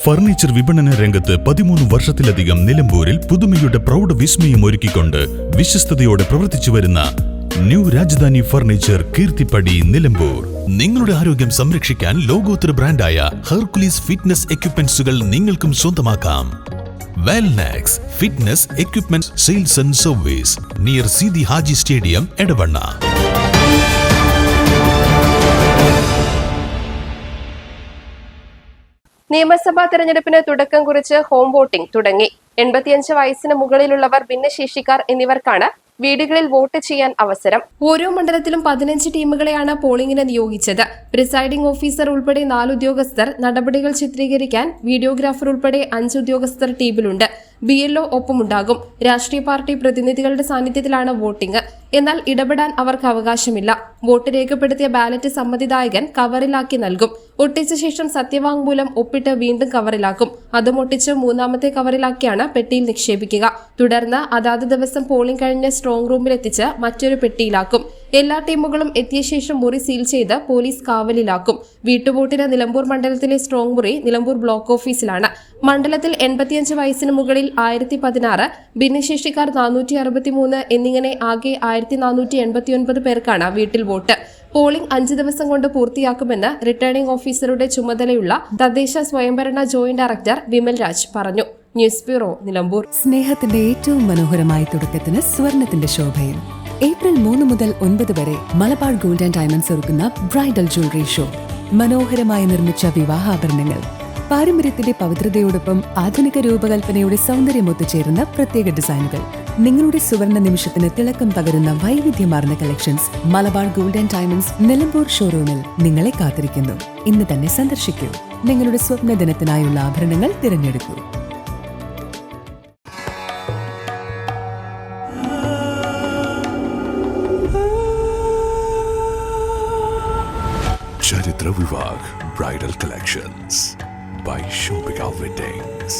Furniture വിപണന രംഗത്ത് 13 വർഷത്തിലധികം നിലമ്പൂരിൽ പുതുമയുടെ പ്രൗഢ വിസ്മയം ഒരുക്കിക്കൊണ്ട് വിശ്വസ്തയോടെ പ്രവർത്തിച്ചു വരുന്ന ന്യൂ രാജധാനി ഫർണിച്ചർ കീർത്തിപ്പടി നിലമ്പൂർ. നിങ്ങളുടെ ആരോഗ്യം സംരക്ഷിക്കാൻ ലോകോത്തര ബ്രാൻഡായ ഹെർക്കുലീസ് ഫിറ്റ്നസ് എക്യുപ്മെന്റ്സുകൾ നിങ്ങൾക്കും സ്വന്തമാക്കാം. Wellnex fitness equipment sales and service near Seethi Haji stadium, Edavanna. നിയമസഭാ തെരഞ്ഞെടുപ്പിന് തുടക്കം കുറിച്ച് ഹോം വോട്ടിംഗ് തുടങ്ങി. 85 വയസ്സിന് മുകളിലുള്ളവർ, ഭിന്നശേഷിക്കാർ എന്നിവർക്കാണ് വീടുകളിൽ വോട്ട് ചെയ്യാൻ അവസരം. ഓരോ മണ്ഡലത്തിലും 15 ടീമുകളെയാണ് പോളിംഗിന് നിയോഗിച്ചത്. പ്രിസൈഡിംഗ് ഓഫീസർ ഉൾപ്പെടെ 4 ഉദ്യോഗസ്ഥർ, നടപടികൾ ചിത്രീകരിക്കാൻ വീഡിയോഗ്രാഫർ ഉൾപ്പെടെ 5 ഉദ്യോഗസ്ഥർ ടീമിലുണ്ട്. BLO ഒപ്പമുണ്ടാകും. രാഷ്ട്രീയ പാർട്ടി പ്രതിനിധികളുടെ സാന്നിധ്യത്തിലാണ് വോട്ടിംഗ്. എന്നാൽ ഇടപെടാൻ അവർക്ക് അവകാശമില്ല. വോട്ട് രേഖപ്പെടുത്തിയ ബാലറ്റ് സമ്മതിദായകൻ കവറിലാക്കി നൽകും. ഒട്ടിച്ച ശേഷം സത്യവാങ്മൂലം ഒപ്പിട്ട് വീണ്ടും കവറിലാക്കും. അതും ഒട്ടിച്ച് 3ാമത്തെ കവറിലാക്കിയാണ് പെട്ടിയിൽ നിക്ഷേപിക്കുക. തുടർന്ന് അതാത് ദിവസം പോളിംഗ് കഴിഞ്ഞ് സ്ട്രോങ് റൂമിലെത്തിച്ച് മറ്റൊരു പെട്ടിയിലാക്കും. എല്ലാ ടീമുകളും എത്തിയ ശേഷം മുറി സീൽ ചെയ്ത് പോലീസ് കാവലിലാക്കും. വീട്ടുവോട്ടിന് നിലമ്പൂർ മണ്ഡലത്തിലെ സ്ട്രോങ് മുറി നിലമ്പൂർ ബ്ലോക്ക് ഓഫീസിലാണ്. മണ്ഡലത്തിൽ 85 വയസ്സിന് മുകളിൽ 1016, ഭിന്നശേഷിക്കാർ 463 എന്നിങ്ങനെ ആകെ 1489 പേർക്കാണ് വീട്ടിൽ വോട്ട്. പോളിംഗ് 5 ദിവസം കൊണ്ട് പൂർത്തിയാക്കുമെന്ന് റിട്ടേണിംഗ് ഓഫീസറുടെ ചുമതലയുള്ള തദ്ദേശ സ്വയംഭരണ ജോയിന്റ് ഡയറക്ടർ വിമൽ രാജ് പറഞ്ഞു. News bureau, Nilambur. സ്നേഹത്തിന്റെ ഏറ്റവും മനോഹരമായ തുടക്കത്തിന് സ്വർണത്തിന്റെ ശോഭയിൽ ഏപ്രിൽ 3 മുതൽ 9 വരെ മലബാർ ഗോൾഡ് ആൻഡ് ഡയമണ്ട്സ് ഒരുക്കുന്ന ബ്രൈഡൽ ജ്വല്ലറി ഷോ. മനോഹരമായി നിർമ്മിച്ച വിവാഹാഭരണങ്ങൾ, പാരമ്പര്യത്തിന്റെ പവിത്രതയോടൊപ്പം ആധുനിക രൂപകൽപ്പനയുടെ സൗന്ദര്യം ഒത്തുചേരുന്ന പ്രത്യേക ഡിസൈനുകൾ, നിങ്ങളുടെ സുവർണ നിമിഷത്തിന് തിളക്കം പകരുന്ന വൈവിധ്യമാർന്ന collections. Malabar gold and diamonds Nilambur ഷോറൂമിൽ നിങ്ങളെ കാത്തിരിക്കുന്നു. ഇന്ന് തന്നെ സന്ദർശിക്കൂ. നിങ്ങളുടെ സ്വപ്ന ദിനത്തിനായുള്ള ആഭരണങ്ങൾ തിരഞ്ഞെടുക്കൂ. Charitra Vivag Bridal Collections by Shobhika Weddings.